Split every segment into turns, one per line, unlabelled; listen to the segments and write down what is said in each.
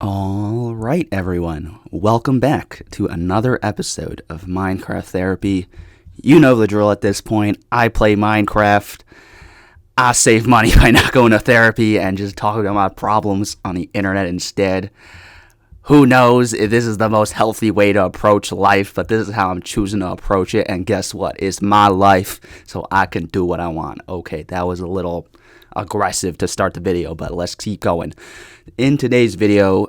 All right, everyone. Welcome back to another episode of Minecraft Therapy. You know the drill at this point. I play Minecraft. I save money by not going to therapy and just talking about my problems on the internet instead. Who knows if this is the most healthy way to approach life, but this is how I'm choosing to approach it. And guess what? It's my life, so I can do what I want. Okay, that was a little aggressive to start the video, but let's keep going. In today's video,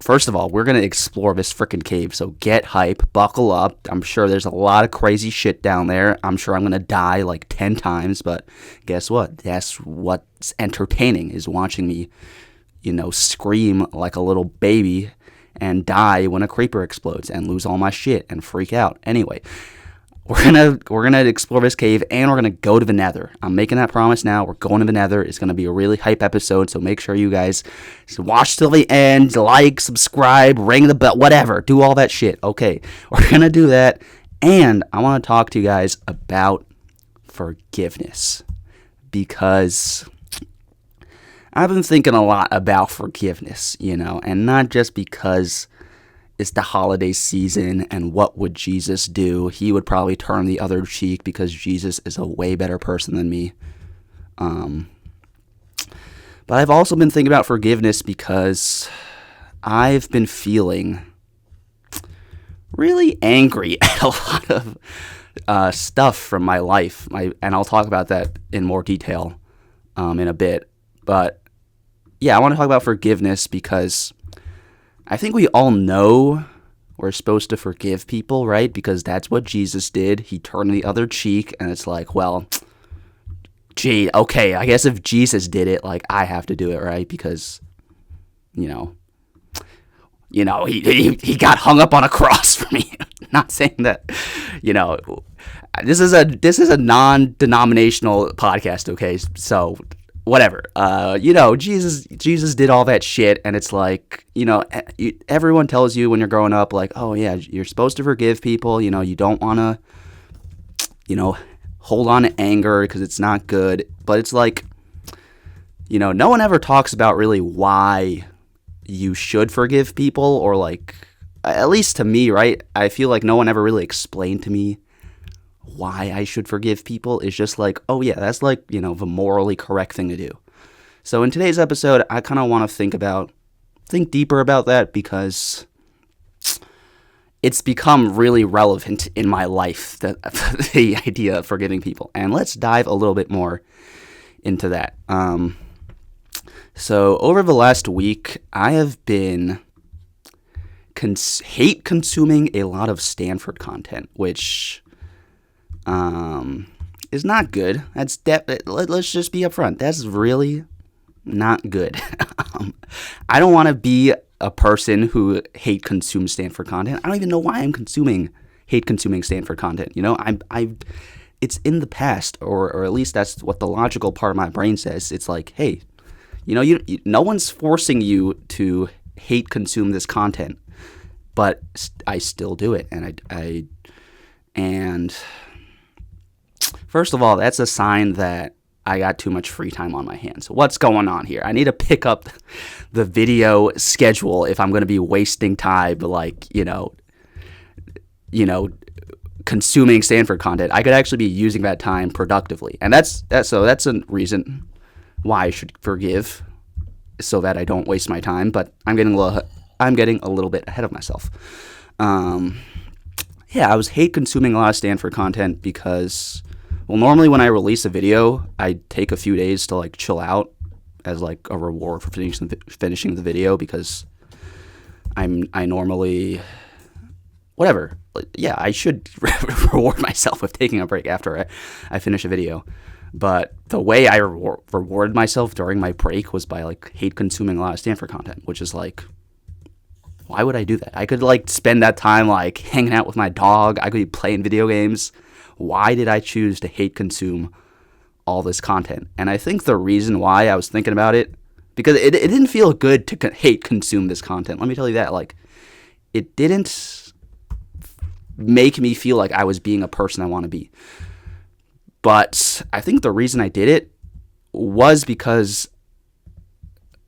first of all, we're going to explore this freaking cave, so get hype, buckle up. I'm sure there's a lot of crazy shit down there. I'm sure I'm going to die like 10 times, but guess what? That's what's entertaining, is watching me, scream like a little baby and die when a creeper explodes and lose all my shit and freak out. Anyway, we're gonna explore this cave, and we're gonna go to the Nether. I'm making that promise now. We're going to the Nether. It's gonna be a really hype episode, so make sure you guys watch till the end, like, subscribe, ring the bell, whatever. Do all that shit. Okay, we're gonna do that, and I want to talk to you guys about forgiveness, because I've been thinking a lot about forgiveness, and not just because it's the holiday season, and what would Jesus do? He would probably turn the other cheek because Jesus is a way better person than me. But I've also been thinking about forgiveness because I've been feeling really angry at a lot of stuff from my life. And I'll talk about that in more detail in a bit. But yeah, I want to talk about forgiveness because I think we all know we're supposed to forgive people, right? Because that's what Jesus did. He turned the other cheek, and it's like, well, gee, okay, I guess if Jesus did it, like, I have to do it, right? Because, he got hung up on a cross for me. Not saying that, this is a non-denominational podcast, okay? So whatever, Jesus did all that shit, and it's like, everyone tells you when you're growing up, like, oh yeah, you're supposed to forgive people, you don't want to, hold on to anger because it's not good, but it's like, no one ever talks about really why you should forgive people, or like, at least to me, right, I feel like no one ever really explained to me why I should forgive people. Is just like, oh yeah, that's like, the morally correct thing to do. So in today's episode, I kind of want to think deeper about that, because it's become really relevant in my life, the idea of forgiving people. And let's dive a little bit more into that. So over the last week, I have been hate consuming a lot of Stanford content, which is not good. Let's just be upfront. That's really not good. I don't want to be a person who hate consumes Stanford content. I don't even know why I'm hate consuming Stanford content. It's in the past, or at least that's what the logical part of my brain says. It's like, hey, no one's forcing you to hate consume this content, but I still do it, and first of all, that's a sign that I got too much free time on my hands. What's going on here? I need to pick up the video schedule if I'm going to be wasting time, like, consuming Stanford content. I could actually be using that time productively. And that's a reason why I should forgive, so that I don't waste my time, but I'm getting a little bit ahead of myself. Yeah, I was hate consuming a lot of Stanford content because, well, normally when I release a video, I take a few days to like chill out as like a reward for finishing the video, because I normally, whatever. Yeah, I should reward myself with taking a break after I finish a video. But the way I rewarded myself during my break was by like hate consuming a lot of Stanford content, which is like, why would I do that? I could like spend that time like hanging out with my dog. I could be playing video games. Why did I choose to hate consume all this content? And I think the reason why I was thinking about it, because it didn't feel good to hate consume this content. Let me tell you that. Like, it didn't make me feel like I was being a person I want to be. But I think the reason I did it was because,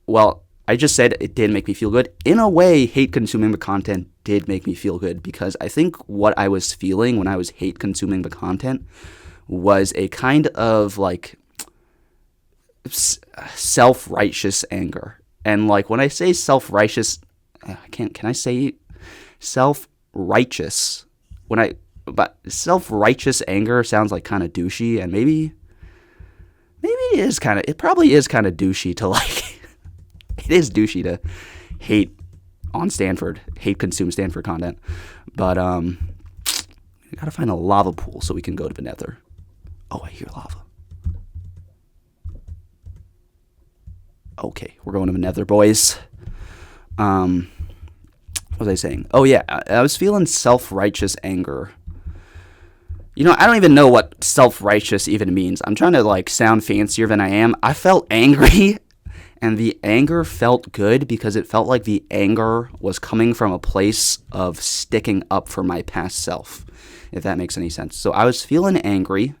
well, I just said it did make me feel good. In a way, hate consuming the content did make me feel good, because I think what I was feeling when I was hate consuming the content was a kind of like self-righteous anger. And like when I say self-righteous, can I say self-righteous? But self-righteous anger sounds like kind of douchey, and maybe it probably is kind of douchey to like, it is douchey to hate consume Stanford content. But we gotta find a lava pool so we can go to the nether. Oh, I hear lava. Okay, we're going to the nether, boys. What was I saying? Oh yeah, I was feeling self-righteous anger. You know, I don't even know what self-righteous even means. I'm trying to like sound fancier than I am. I felt angry, and the anger felt good because it felt like the anger was coming from a place of sticking up for my past self, if that makes any sense. So I was feeling angry.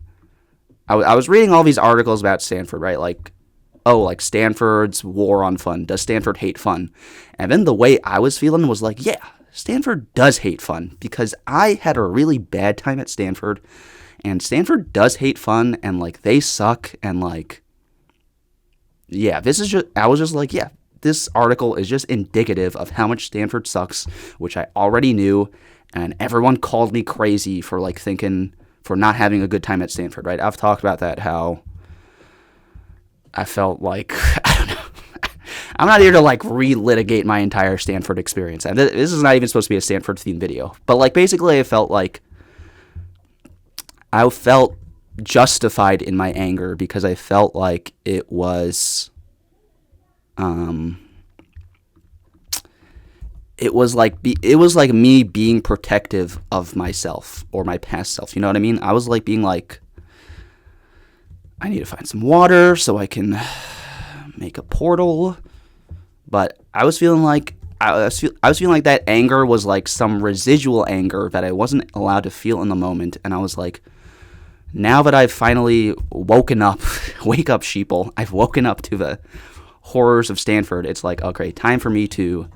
I was reading all these articles about Stanford, right? Like, oh, like Stanford's war on fun. Does Stanford hate fun? And then the way I was feeling was like, yeah, Stanford does hate fun, because I had a really bad time at Stanford, and Stanford does hate fun, and like they suck, and like, yeah, I was just like, yeah, this article is just indicative of how much Stanford sucks, which I already knew, and everyone called me crazy for like for not having a good time at Stanford, right? I've talked about that, how I felt like, I don't know. I'm not here to like relitigate my entire Stanford experience. And this is not even supposed to be a Stanford themed video. But like basically I felt justified in my anger, because I felt like it was like me being protective of myself or my past self. You know what I mean? I was like being like, I need to find some water so I can make a portal. But I was feeling like that anger was like some residual anger that I wasn't allowed to feel in the moment. And I was like, now that I've finally woken up, wake up sheeple, I've woken up to the horrors of Stanford. It's like, okay, time for me to,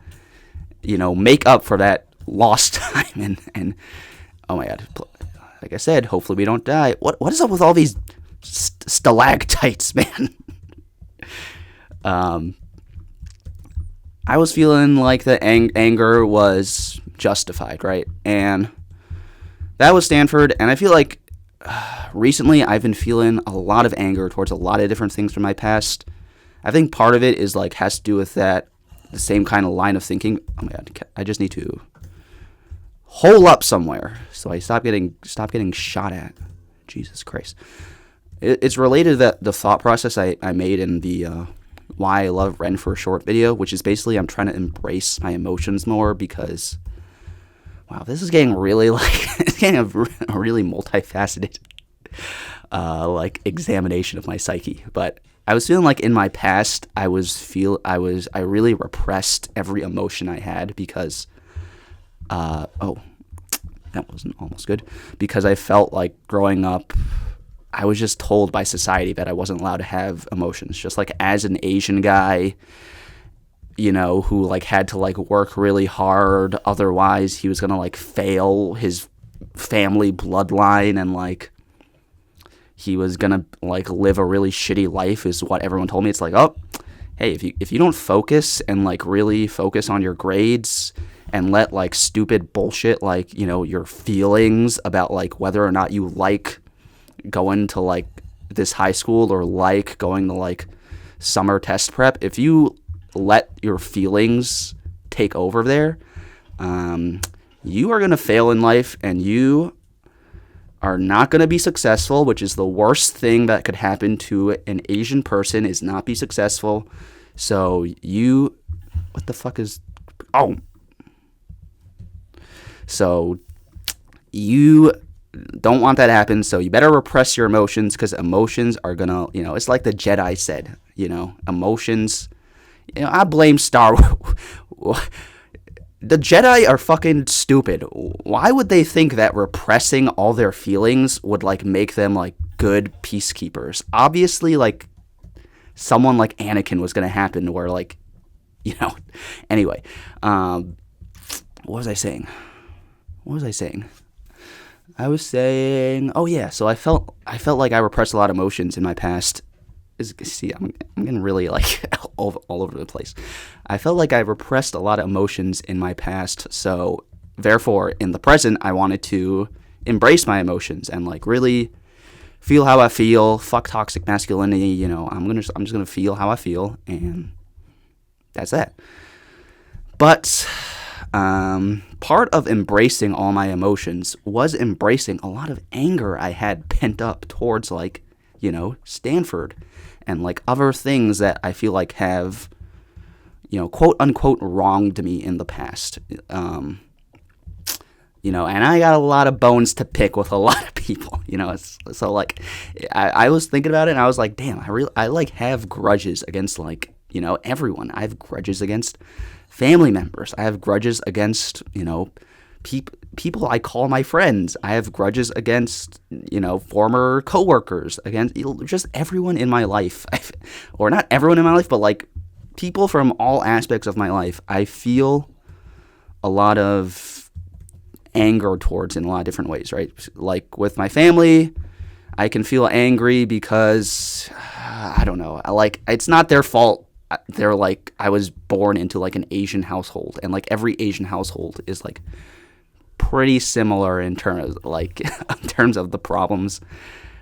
you know, make up for that lost time. And oh my God, like I said, hopefully we don't die. What is up with all these stalactites, man? I was feeling like the anger was justified, right? And that was Stanford. And I feel like recently I've been feeling a lot of anger towards a lot of different things from my past. I think part of it is like has to do with the same kind of line of thinking. Oh my God, I just need to hole up somewhere so I stop getting shot at. Jesus Christ. It's related to the thought process I made in the Why I Love Ren for a Short video, which is basically I'm trying to embrace my emotions more, because wow, this is getting really it's getting a really multifaceted like examination of my psyche. But I was feeling like in my past I really repressed every emotion I had, because oh, that wasn't almost good, because I felt like growing up I was just told by society that I wasn't allowed to have emotions. Just like as an Asian guy, you know, who like had to like work really hard, otherwise he was gonna like fail his family bloodline, and like he was gonna like live a really shitty life, is what everyone told me. It's like, oh, hey, if you don't focus and like really focus on your grades and let like stupid bullshit like, you know, your feelings about like whether or not you like going to like this high school or like going to like summer test prep, if you let your feelings take over there, you are going to fail in life, and you are not going to be successful, which is the worst thing that could happen to an Asian person, is not be successful. So what the fuck is, oh, so you don't want that to happen, so you better repress your emotions, because emotions are gonna, you know, it's like the Jedi said, you know, emotions, you know, I blame Star Wars. The Jedi are fucking stupid. Why would they think that repressing all their feelings would like make them like good peacekeepers? Obviously, like someone like Anakin was gonna happen, where like you know. Anyway, what was I saying? I was saying, oh yeah, so I felt like I repressed a lot of emotions in my past. See, I'm getting really like all over the place. I felt like I repressed a lot of emotions in my past, so therefore in the present I wanted to embrace my emotions and like really feel how I feel. Fuck toxic masculinity, you know. I'm just gonna feel how I feel, and that's that. But part of embracing all my emotions was embracing a lot of anger I had pent up towards, like, you know, Stanford and like other things that I feel like have, you know, quote unquote wronged me in the past. You know, and I got a lot of bones to pick with a lot of people, you know. So like, I was thinking about it, and I was like, damn, I like have grudges against, like, you know, everyone. I have grudges against family members. I have grudges against, you know, people I call my friends. I have grudges against, you know, former coworkers, against, you know, just everyone in my life, or not everyone in my life, but like people from all aspects of my life. I feel a lot of anger towards in a lot of different ways, right? Like with my family, I can feel angry because I don't know. It's not their fault. They're like, I was born into like an Asian household, and like every Asian household is like pretty similar in terms of the problems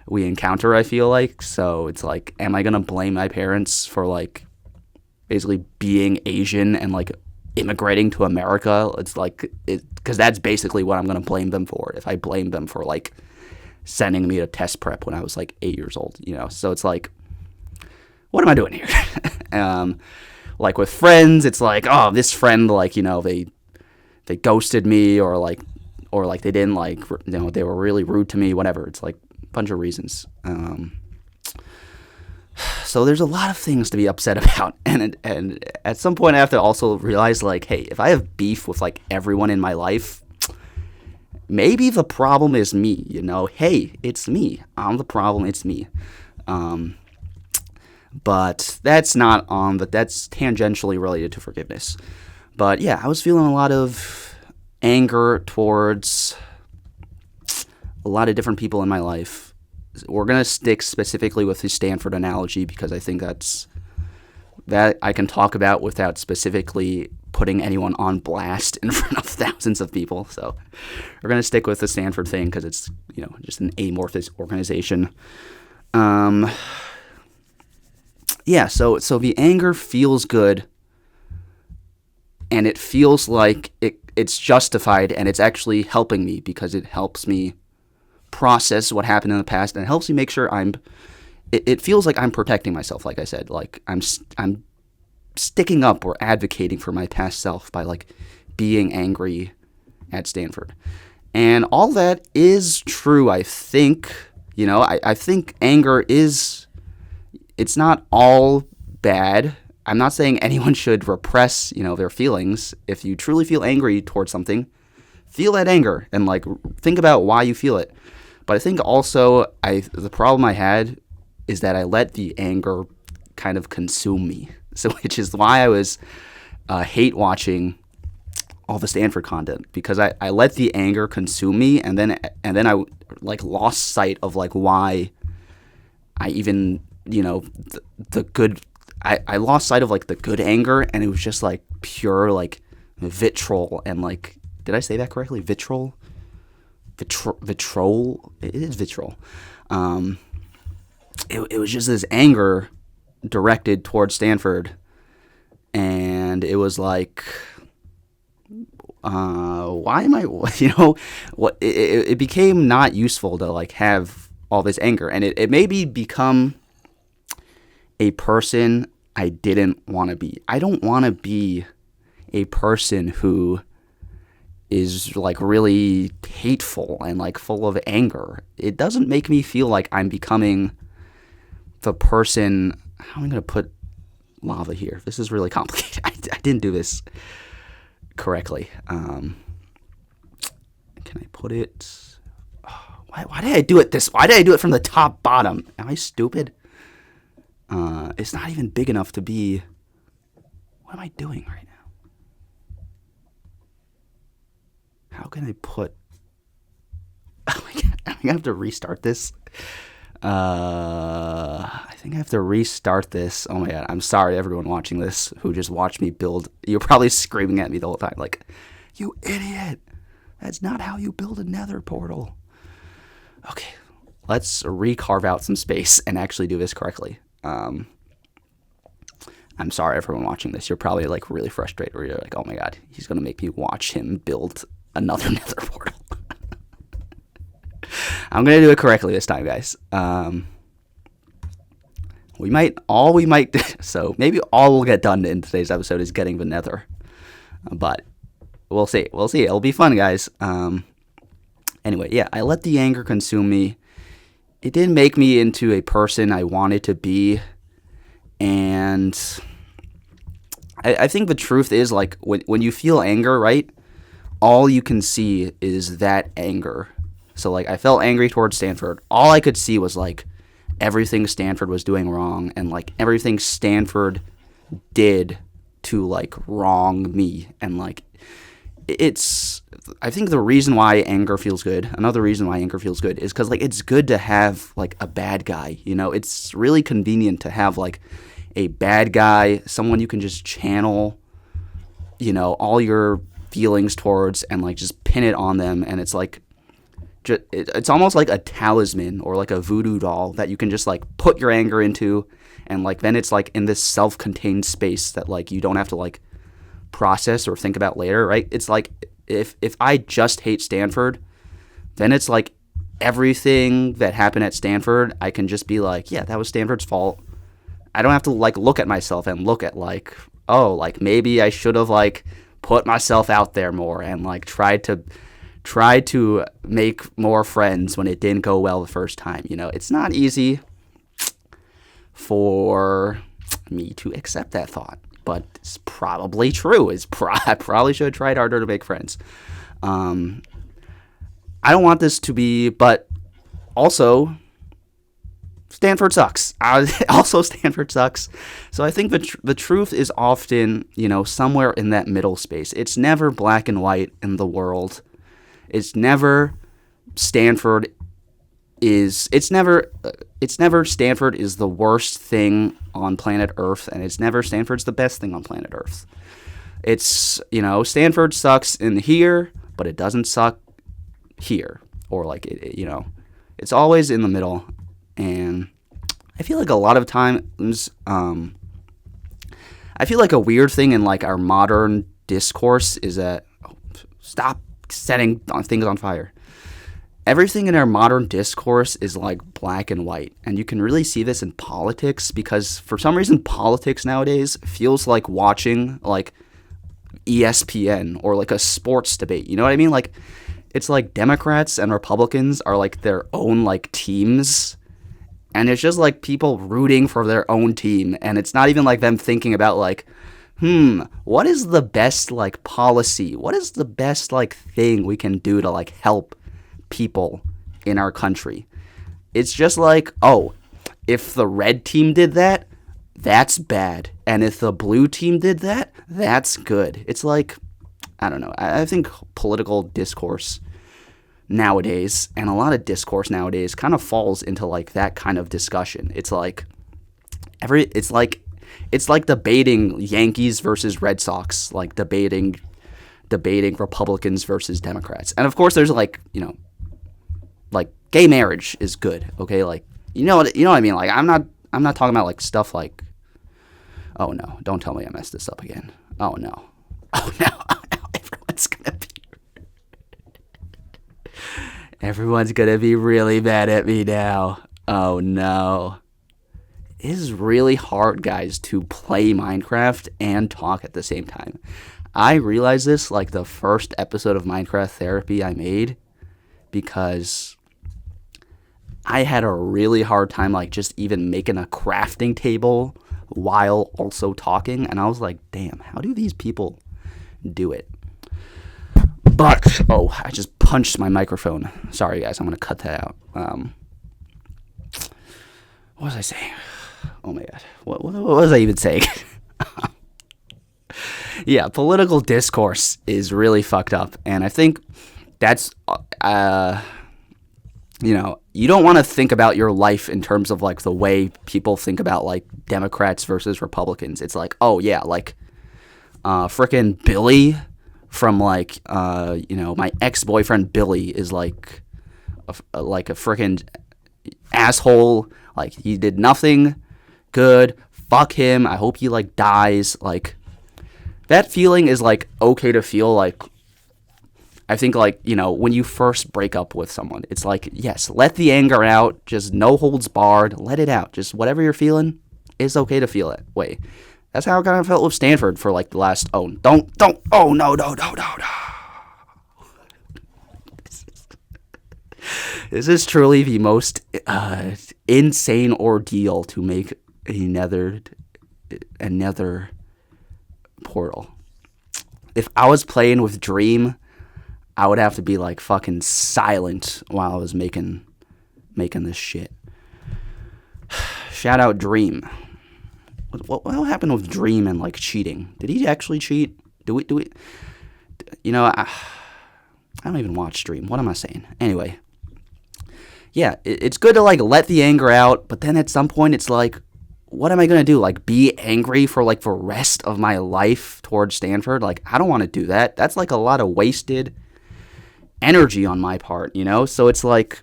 we encounter, I feel like. So it's like, am I gonna blame my parents for like basically being Asian and like immigrating to America? It's like, because that's basically what I'm gonna blame them for if I blame them for like sending me to test prep when I was like 8 years old, you know. So it's like, what am I doing here? Like with friends, it's like, oh, this friend, like, you know, they ghosted me, or like they didn't, like, you know, they were really rude to me, whatever. It's like a bunch of reasons. So there's a lot of things to be upset about, and at some point I have to also realize, like, hey, if I have beef with like everyone in my life, maybe the problem is me, you know. Hey, it's me. I'm the problem. It's me. But that's that's tangentially related to forgiveness. But yeah, I was feeling a lot of anger towards a lot of different people in my life. We're going to stick specifically with the Stanford analogy because I think that I can talk about without specifically putting anyone on blast in front of thousands of people. So we're going to stick with the Stanford thing because it's, you know, just an amorphous organization. Yeah, so the anger feels good, and it feels like it's justified, and it's actually helping me because it helps me process what happened in the past, and it helps me make sure it feels like I'm protecting myself, like I said. Like I'm sticking up or advocating for my past self by like being angry at Stanford. And all that is true, I think. You know, I think anger it's not all bad. I'm not saying anyone should repress, you know, their feelings. If you truly feel angry towards something, feel that anger and like think about why you feel it. But I think also the problem I had is that I let the anger kind of consume me. So which is why I was hate watching all the Stanford content, because I let the anger consume me, and then I like lost sight of like why I even, you know, the good, I lost sight of like the good anger, and it was just like pure like vitriol and like, did I say that correctly? Vitriol? Vitriol? It is vitriol. It was just this anger directed towards Stanford, and it was like, why am I, you know, what? It became not useful to like have all this anger, and it made me become a person I didn't want to be. I don't want to be a person who is like really hateful and like full of anger. It doesn't make me feel like I'm becoming the person. How am I going to put lava here? This is really complicated. I didn't do this correctly. Can I put it? Why did I do it this? Why did I do it from the top bottom? Am I stupid? It's not even big enough to be. What am I doing right now? How can I put... Oh my god, I think I have to restart this. I think I have to restart this. Oh my god, I'm sorry everyone watching this who just watched me build. You're probably screaming at me the whole time like, you idiot! That's not how you build a nether portal. Okay, let's recarve out some space and actually do this correctly. I'm sorry everyone watching this. You're probably like really frustrated or you're like, oh my god, he's going to make me watch him build another nether portal. I'm going to do it correctly this time, guys. We might, so maybe all we'll get done in today's episode is getting the nether. But we'll see. It'll be fun, guys. Anyway, yeah, I let the anger consume me. It didn't make me into a person I wanted to be. And I think the truth is, like, when you feel anger, right, all you can see is that anger. So, like, I felt angry towards Stanford. All I could see was, like, everything Stanford was doing wrong and, like, everything Stanford did to, like, wrong me. And, like, I think the reason why anger feels good, another reason why anger feels good is because, like, it's good to have, like, a bad guy, you know? It's really convenient to have, like, a bad guy, someone you can just channel, you know, all your feelings towards and, like, just pin it on them. And it's, like, it's almost like a talisman or like a voodoo doll that you can just like put your anger into, and like then it's like in this self-contained space that like you don't have to like process or think about later, right? It's like if I just hate Stanford, then it's like everything that happened at Stanford, I can just be like, yeah, that was Stanford's fault. I don't have to like look at myself and look at like, oh, like maybe I should have like put myself out there more and like tried to make more friends when it didn't go well the first time. You know, it's not easy for me to accept that thought, but it's probably true. I probably should have tried harder to make friends. I don't want this to be, but also Stanford sucks. Stanford sucks. So I think the truth is often, you know, somewhere in that middle space. It's never black and white in the world. It's never Stanford is the worst thing on planet Earth, and it's never Stanford's the best thing on planet Earth. It's, you know, Stanford sucks in here, but it doesn't suck here, or like it, you know, it's always in the middle. And I feel like a lot of times, I feel like a weird thing in like our modern discourse is that stop setting things on fire. Everything in our modern discourse is like black and white, and you can really see this in politics because for some reason politics nowadays feels like watching like ESPN or like a sports debate. You know what I mean? Like it's like Democrats and Republicans are like their own like teams, and it's just like people rooting for their own team, and it's not even like them thinking about like, what is the best, like, policy? What is the best, like, thing we can do to, like, help people in our country? It's just like, oh, if the red team did that, that's bad. And if the blue team did that, that's good. It's like, I don't know. I think political discourse nowadays, and a lot of discourse nowadays, kind of falls into, like, that kind of discussion. It's like, it's like debating Yankees versus Red Sox, like debating Republicans versus Democrats. And of course there's like, you know, like gay marriage is good, okay? Like you know what I mean? Like I'm not talking about like stuff like, oh no, don't tell me I messed this up again. Oh no. Everyone's gonna be really mad at me now. Oh no. It is really hard, guys, to play Minecraft and talk at the same time. I realized this like the first episode of Minecraft Therapy I made because I had a really hard time like just even making a crafting table while also talking, and I was like, damn, how do these people do it? But, oh, I just punched my microphone. Sorry, guys, I'm going to cut that out. What was I saying? Oh my god, what was I even saying? Yeah, political discourse is really fucked up, and I think that's you don't want to think about your life in terms of like the way people think about like Democrats versus Republicans. It's like, oh yeah, like frickin' Billy from like my ex-boyfriend Billy is like a frickin' asshole. Like, he did nothing good. Fuck him. I hope he like dies. Like, that feeling is like okay to feel. Like, I think like, when you first break up with someone, it's like, yes, let the anger out, just no holds barred, let it out. Just whatever you're feeling, it's okay to feel it. Wait, that's how I kind of felt with Stanford for like the last, oh no. This is truly the most insane ordeal to make another portal. If I was playing with Dream, I would have to be like fucking silent while I was making this shit. Shout out Dream. What happened with Dream and like cheating? Did he actually cheat? Do we? I don't even watch Dream. What am I saying? Anyway. Yeah, it's good to like let the anger out, but then at some point it's like, what am I going to do? Like, be angry for like the rest of my life towards Stanford? Like, I don't want to do that. That's like a lot of wasted energy on my part, So it's like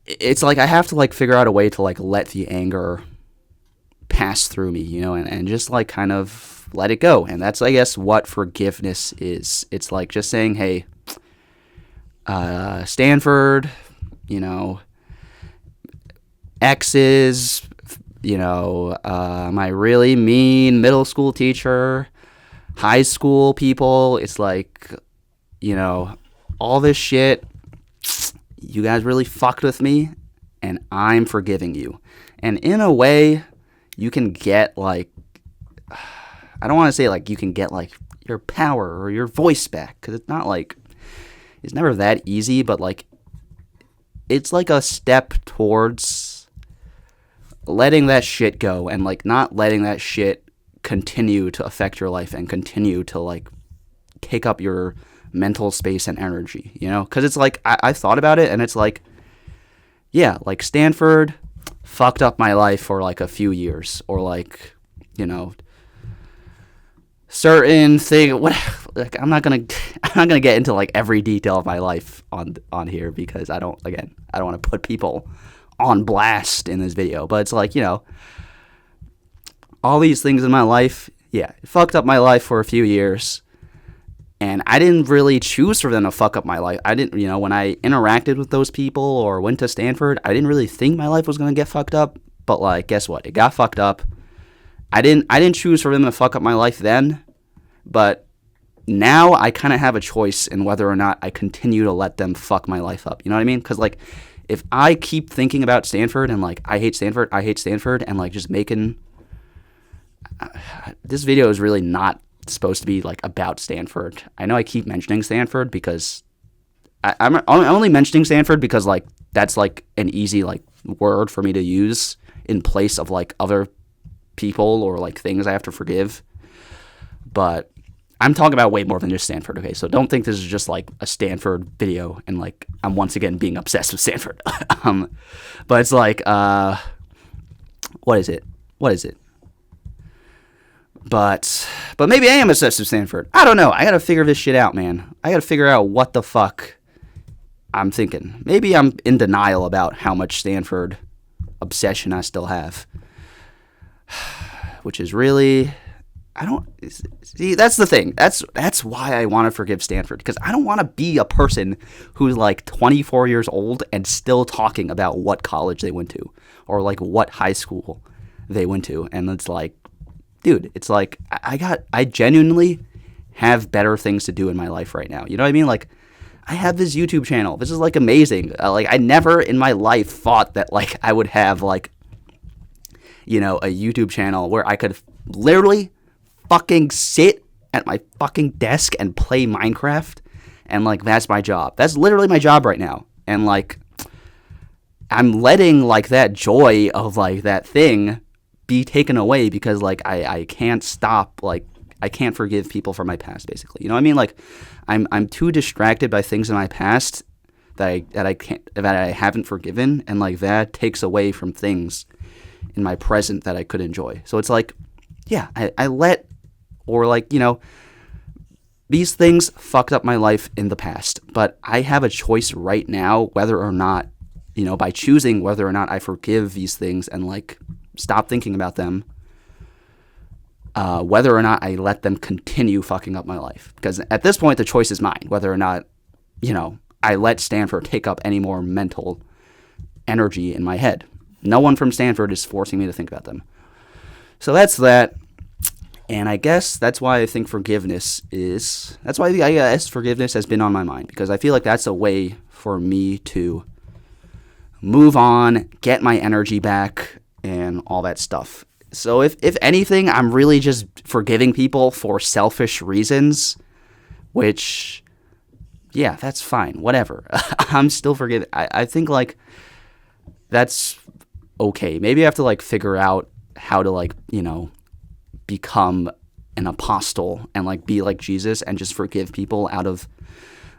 I have to like figure out a way to like let the anger pass through me, and just like kind of let it go. And that's, I guess, what forgiveness is. It's like just saying, hey, Stanford, exes, my really mean middle school teacher, high school people. It's like, all this shit, you guys really fucked with me, and I'm forgiving you. And in a way, you can get like, I don't want to say like you can get like your power or your voice back, because it's not like, it's never that easy, but like, it's like a step towards letting that shit go, and like not letting that shit continue to affect your life and continue to like take up your mental space and energy, because it's like, I've thought about it, and it's like, yeah, like Stanford fucked up my life for like a few years, or like, certain thing. What? Like, I'm not gonna get into like every detail of my life on here, because I don't want to put people on blast in this video. But it's like, all these things in my life, yeah, it fucked up my life for a few years, and I didn't really choose for them to fuck up my life. I didn't, when I interacted with those people or went to Stanford, I didn't really think my life was gonna get fucked up. But like, guess what? It got fucked up. I didn't choose for them to fuck up my life then, but now I kind of have a choice in whether or not I continue to let them fuck my life up. You know what I mean? Because like, if I keep thinking about Stanford and like, I hate Stanford, and like just making this video is really not supposed to be like about Stanford. I know I keep mentioning Stanford because I'm only mentioning Stanford because like that's like an easy like word for me to use in place of like other people or like things I have to forgive. But I'm talking about way more than just Stanford, okay? So don't think this is just like a Stanford video and like I'm once again being obsessed with Stanford. But it's like, what is it? But maybe I am obsessed with Stanford. I don't know. I gotta figure this shit out, man. I gotta figure out what the fuck I'm thinking. Maybe I'm in denial about how much Stanford obsession I still have. Which is really... See, that's the thing. That's why I want to forgive Stanford, because I don't want to be a person who's like 24 years old and still talking about what college they went to or like what high school they went to. And it's like, dude, it's like I genuinely have better things to do in my life right now. You know what I mean? Like, I have this YouTube channel. This is like amazing. Like, I never in my life thought that like I would have like, a YouTube channel where I could literally fucking sit at my fucking desk and play Minecraft, and like that's my job. That's literally my job right now. And like I'm letting like that joy of like that thing be taken away because like I can't stop, like I can't forgive people from my past, basically. You know what I mean? Like I'm too distracted by things in my past that I haven't forgiven, and like that takes away from things in my present that I could enjoy. So it's like, yeah, I let, or like, you know, these things fucked up my life in the past, but I have a choice right now whether or not, you know, by choosing whether or not I forgive these things and like stop thinking about them, whether or not I let them continue fucking up my life. Because at this point, the choice is mine, whether or not, you know, I let Stanford take up any more mental energy in my head. No one from Stanford is forcing me to think about them. So that's that. And I guess that's why I think forgiveness has been on my mind, because I feel like that's a way for me to move on, get my energy back, and all that stuff. So if anything, I'm really just forgiving people for selfish reasons, which, yeah, that's fine. Whatever. I'm still forgiving. I think, like, that's okay. Maybe I have to, like, figure out how to, like, you know, become an apostle and, like, be like Jesus and just forgive people out of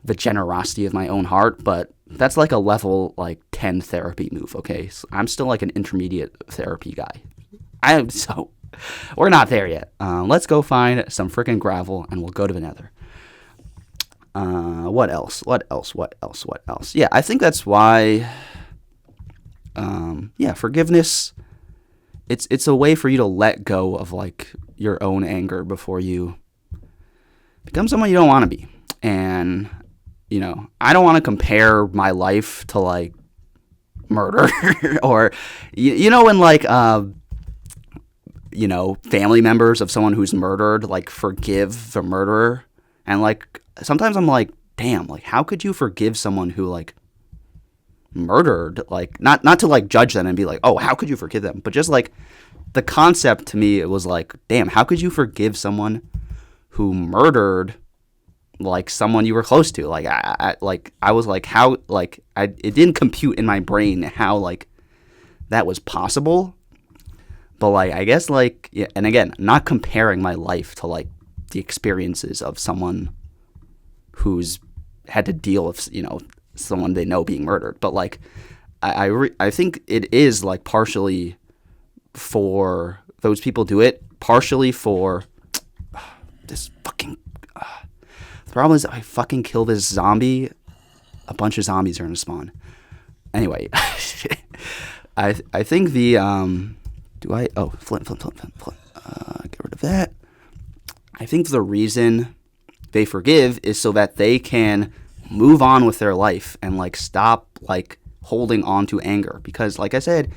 the generosity of my own heart. But that's, like, a level, like, 10 therapy move, okay? So I'm still, like, an intermediate therapy guy. So we're not there yet. Let's go find some freaking gravel and we'll go to the nether. What else? Yeah, I think that's why, forgiveness, it's a way for you to let go of, like, your own anger before you become someone you don't want to be. And, you know, I don't want to compare my life to, like, murder or, you know, when, like, you know, family members of someone who's murdered, like, forgive the murderer. And, like, sometimes I'm like, damn, like, how could you forgive someone who, like, murdered? Like, not to, like, judge them and be like, oh, how could you forgive them? But just, like, the concept to me, it was like, damn, how could you forgive someone who murdered, like, someone you were close to? Like, I was like, how, like, it didn't compute in my brain how, like, that was possible. But, like, I guess, like, yeah, and again, not comparing my life to, like, the experiences of someone who's had to deal with, you know, someone they know being murdered. But, like, I think it is, like, partially for those people do it, partially for this fucking... the problem is I fucking kill this zombie, a bunch of zombies are going to spawn. Anyway, I think the... flint. Get rid of that. I think the reason they forgive is so that they can move on with their life and, like, stop, like, holding on to anger. Because, like I said,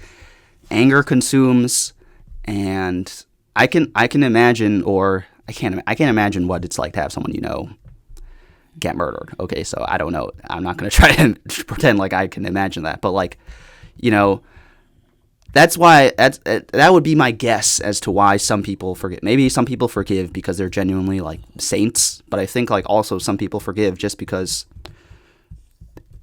anger consumes, and I can imagine, or I can't imagine what it's like to have someone you know get murdered. Okay, so I don't know. I'm not going to try and pretend like I can imagine that. But, like, you know, that's why that would be my guess as to why some people forgive. Maybe some people forgive because they're genuinely, like, saints, but I think, like, also some people forgive just because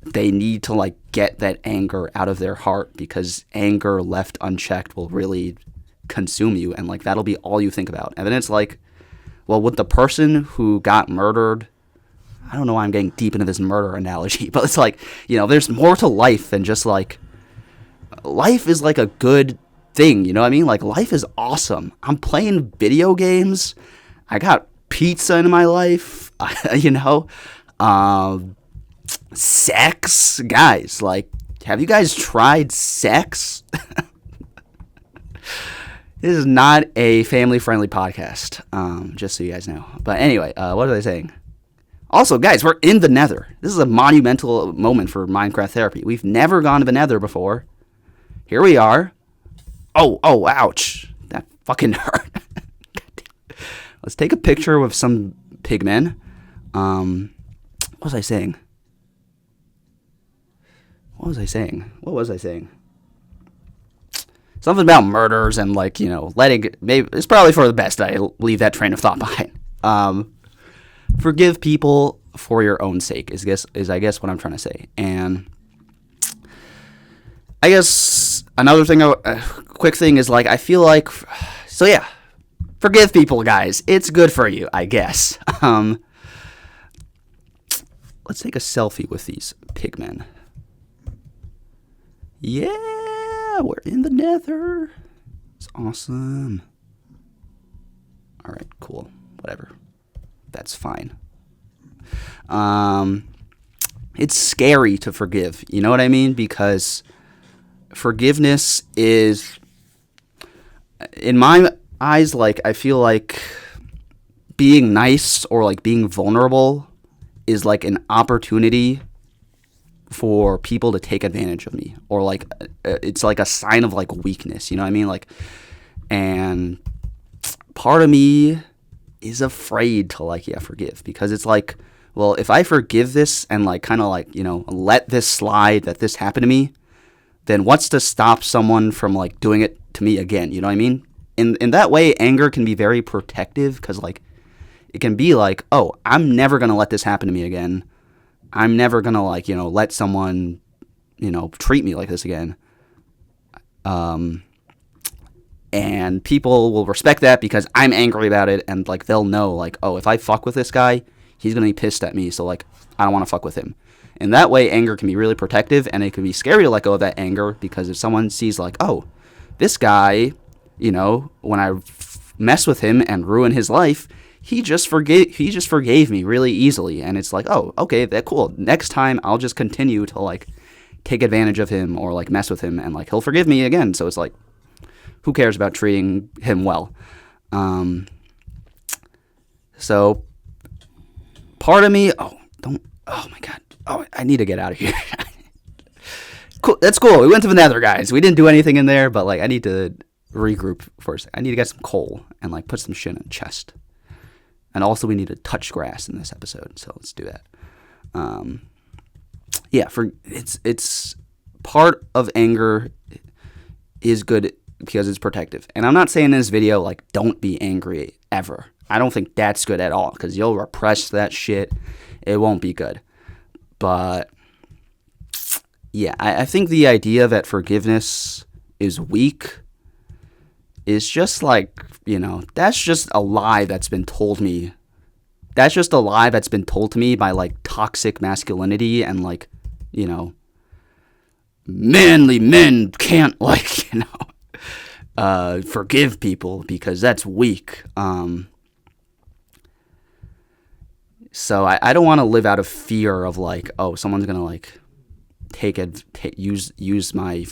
they need to, like, get that anger out of their heart, because anger left unchecked will really consume you, and, like, that'll be all you think about. And then it's like, well, with the person who got murdered, I don't know why I'm getting deep into this murder analogy, but it's like, you know, there's more to life than just, like, life is, like, a good thing, you know what I mean? Like, life is awesome. I'm playing video games. I got pizza in my life, you know? Sex. Guys, like, have you guys tried sex? This is not a family-friendly podcast, just so you guys know. But anyway, what was I saying? Also, guys, we're in the nether. This is a monumental moment for Minecraft therapy. We've never gone to the nether before. Here we are. Oh, ouch. That fucking hurt. Let's take a picture with some pigmen. What was I saying? Something about murders and, like, you know, maybe it's probably for the best I leave that train of thought behind. Forgive people for your own sake is I guess what I'm trying to say. And I guess another thing, quick thing is like, I feel like, so yeah, forgive people, guys. It's good for you, I guess. Let's take a selfie with these pigmen. Yeah, we're in the nether. It's awesome. All right, cool. Whatever. That's fine. It's scary to forgive. You know what I mean? Because forgiveness is, in my eyes, like, I feel like being nice or like being vulnerable is like an opportunity for people to take advantage of me, or like it's like a sign of like weakness. You know what I mean? Like, and part of me is afraid to like, yeah, forgive, because it's like, well, if I forgive this and like kind of like, you know, let this slide, that this happened to me, then what's to stop someone from like doing it to me again? You know what I mean? In that way, anger can be very protective, because like it can be like, oh, I'm never going to let this happen to me again. I'm never going to like, you know, let someone, you know, treat me like this again. And people will respect that because I'm angry about it, and like they'll know like, oh, if I fuck with this guy, he's going to be pissed at me, so like I don't want to fuck with him. In that way, anger can be really protective, and it can be scary to let go of that anger, because if someone sees like, oh, this guy, you know, when I mess with him and ruin his life, he just forgave me really easily, and it's like, oh, okay, that's cool. Next time I'll just continue to like take advantage of him or like mess with him, and like he'll forgive me again. So it's like, who cares about treating him well? So part of me, oh my god, oh, I need to get out of here. Cool, that's cool. We went to the nether, guys. We didn't do anything in there, but like I need to regroup first. I need to get some coal and like put some shit in a chest. And also we need to touch grass in this episode, so let's do that. Yeah, for it's part of anger is good because it's protective. And I'm not saying in this video like don't be angry ever. I don't think that's good at all, because you'll repress that shit. It won't be good. But yeah, I think the idea that forgiveness is weak is just like, you know, that's just a lie that's been told me. That's just a lie that's been told to me by like toxic masculinity, and like, you know, manly men can't like, you know, forgive people because that's weak. So I don't want to live out of fear of like, oh, someone's gonna like use my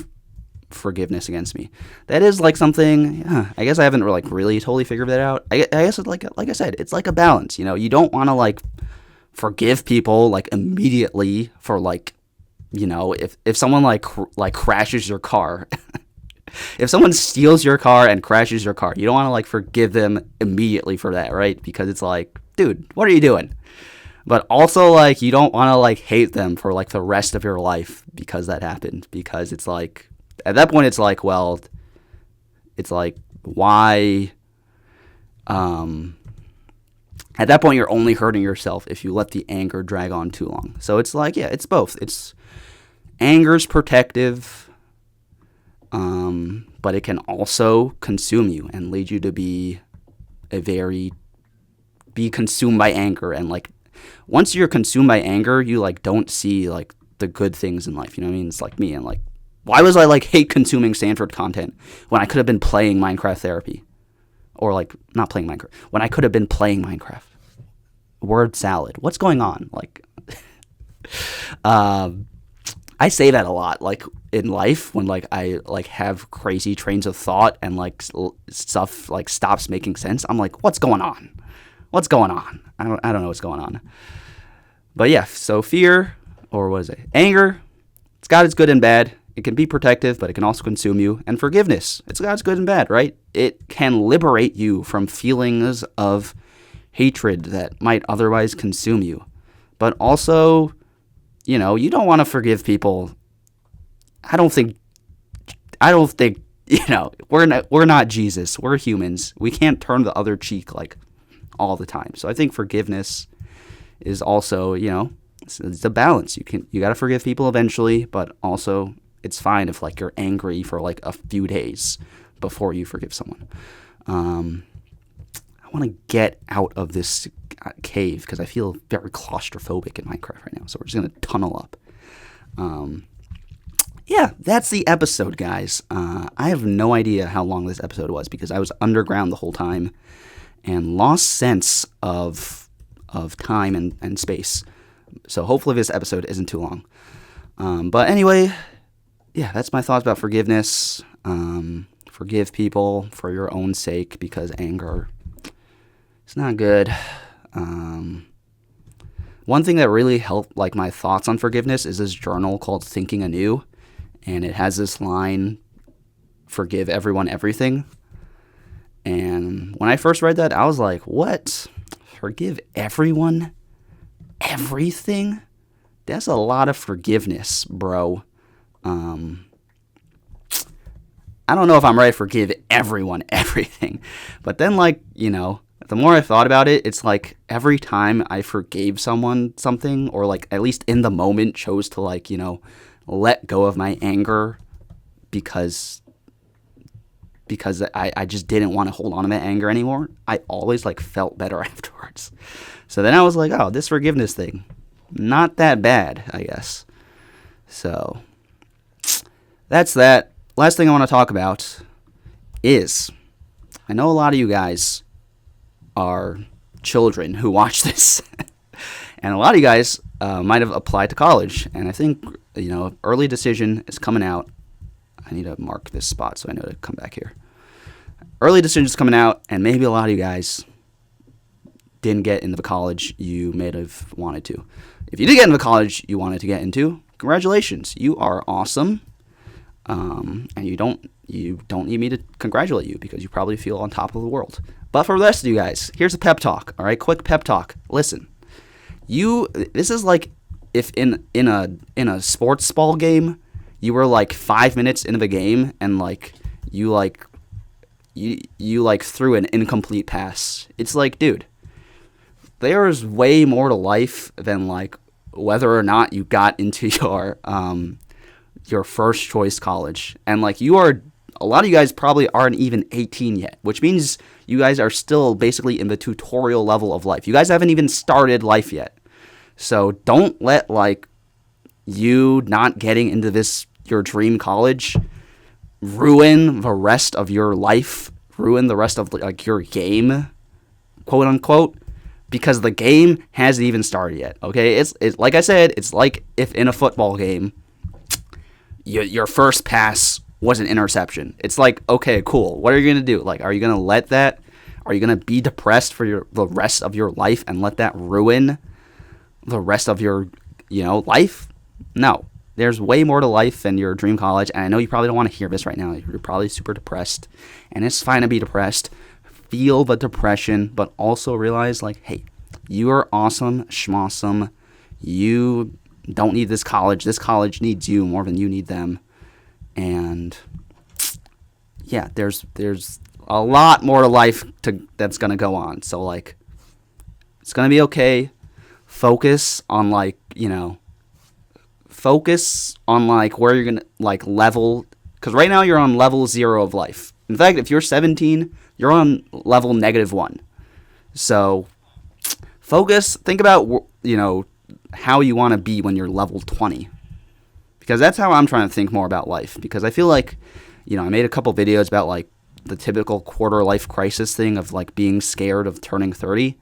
forgiveness against me. That is like something, yeah, I guess I haven't really totally figured that out. I guess it's like I said, it's like a balance. You know, you don't want to like forgive people like immediately for like, you know, if someone like crashes your car. If someone steals your car and crashes your car, you don't want to like forgive them immediately for that, right? Because it's like, dude, what are you doing? But also like you don't want to like hate them for like the rest of your life because that happened, because it's like at that point it's like, well, it's like, why at that point you're only hurting yourself if you let the anger drag on too long. So it's like, yeah, it's both. It's anger's protective, but it can also consume you and lead you to be consumed by anger. And like once you're consumed by anger, you like don't see like the good things in life. You know what I mean? It's like me, and like, why was I like hate consuming Stanford content when I could have been playing Minecraft Therapy? Or like not playing Minecraft, when I could have been playing Minecraft. Word salad. What's going on? Like I say that a lot, like in life, when like I like have crazy trains of thought and like stuff like stops making sense. I'm like, what's going on? What's going on? I don't know what's going on. But yeah, so fear, or what is it? Anger, it's got its good and bad. It can be protective, but it can also consume you. And forgiveness, it's got its good and bad, right? It can liberate you from feelings of hatred that might otherwise consume you. But also, you know, you don't want to forgive people. I don't think, you know, we're not Jesus. We're humans. We can't turn the other cheek like all the time. So I think forgiveness is also, you know, it's a balance. You got to forgive people eventually, but also it's fine if like you're angry for like a few days before you forgive someone. I want to get out of this cave because I feel very claustrophobic in Minecraft right now. So we're just going to tunnel up. Yeah, that's the episode, guys. I have no idea how long this episode was because I was underground the whole time and lost sense of time and space. So hopefully this episode isn't too long. But anyway, yeah, that's my thoughts about forgiveness. Forgive people for your own sake because anger is not good. One thing that really helped like my thoughts on forgiveness is this journal called Thinking Anew. And it has this line, forgive everyone everything. And when I first read that, I was like, what? Forgive everyone everything? That's a lot of forgiveness, bro. I don't know if I'm ready to forgive everyone everything. But then, like, you know, the more I thought about it, it's like every time I forgave someone something, or like at least in the moment chose to like, you know, let go of my anger because I just didn't want to hold on to that anger anymore, I always like felt better afterwards. So then I was like, oh, this forgiveness thing, not that bad, I guess. So that's that. Last thing I want to talk about is, I know a lot of you guys are children who watch this. And a lot of you guys might have applied to college. And I think, you know, early decision is coming out. I need to mark this spot so I know to come back here. Early decision is coming out, and maybe a lot of you guys didn't get into the college you may have wanted to. If you did get into the college you wanted to get into, congratulations. You are awesome. And you don't need me to congratulate you because you probably feel on top of the world. But for the rest of you guys, here's a pep talk. All right, quick pep talk. Listen. This is like if in a sports ball game, you were like 5 minutes into the game and like you threw an incomplete pass. It's like, dude, there's way more to life than like whether or not you got into your first choice college. And like a lot of you guys probably aren't even 18 yet, which means you guys are still basically in the tutorial level of life. You guys haven't even started life yet. So don't let like you not getting into your dream college ruin the rest of your life, ruin the rest of like your game, quote unquote, because the game hasn't even started yet. Okay, it's like I said, it's like if in a football game, your first pass was an interception. It's like, okay, cool. What are you gonna do? Like, are you gonna let that? Are you gonna be depressed for the rest of your life and let that ruin the rest of your, you know, life? No. There's way more to life than your dream college, and I know you probably don't want to hear this right now. You're probably super depressed, and it's fine to be depressed. Feel the depression, but also realize, like, hey, you are awesome, schmawesome. You don't need this college. This college needs you more than you need them. And yeah, there's a lot more to life that's gonna go on. So like, it's gonna be okay. Focus on like, you know, where you're gonna like level, because right now you're on level 0 of life. In fact, if you're 17, you're on level -1. So focus. Think about, you know, how you want to be when you're level 20. Because that's how I'm trying to think more about life. Because I feel like, you know, I made a couple videos about like the typical quarter life crisis thing of like being scared of turning 30.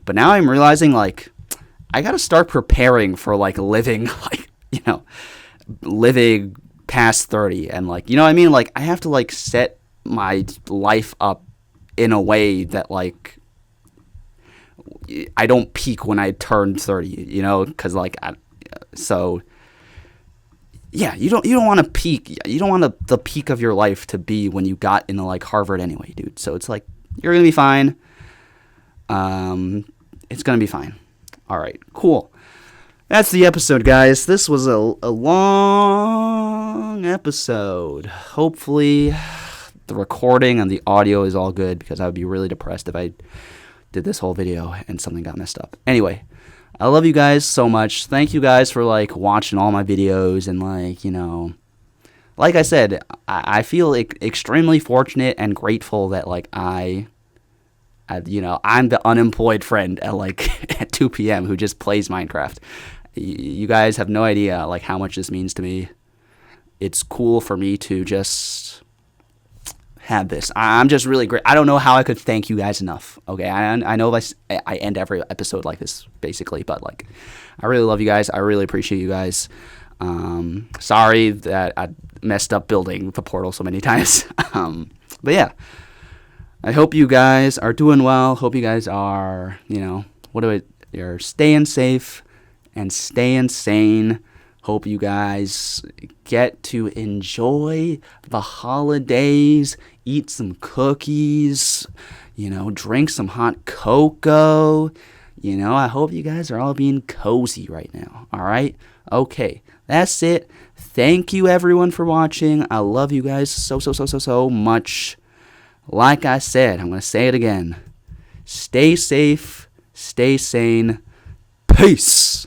But now I'm realizing like I got to start preparing for like living like, you know, living past 30. And like, you know what I mean? Like I have to like set my life up in a way that like I don't peak when I turn 30, you know, because like, so yeah, you don't want to peak. You don't want the peak of your life to be when you got into like Harvard anyway, dude. So it's like, you're going to be fine. It's going to be fine. All right, cool. That's the episode, guys. This was a long episode. Hopefully the recording and the audio is all good, because I would be really depressed if I did this whole video and something got messed up. Anyway, I love you guys so much. Thank you guys for like watching all my videos and like, you know, like I said, I feel extremely fortunate and grateful that like I'm the unemployed friend at like at 2 p.m. who just plays Minecraft. You guys have no idea like how much this means to me. It's cool for me to just have this. I'm just really great. I don't know how I could thank you guys enough. Okay, I know I end every episode like this basically, but like I really love you guys. I really appreciate you guys. Sorry that I messed up building the portal so many times. But yeah, I hope you guys are doing well. Hope you guys are, you're staying safe and staying sane. Hope you guys get to enjoy the holidays, eat some cookies, drink some hot cocoa. I hope you guys are all being cozy right now. All right? Okay, that's it. Thank you, everyone, for watching. I love you guys so much. Like I said, I'm going to say it again. Stay safe, stay sane. Peace.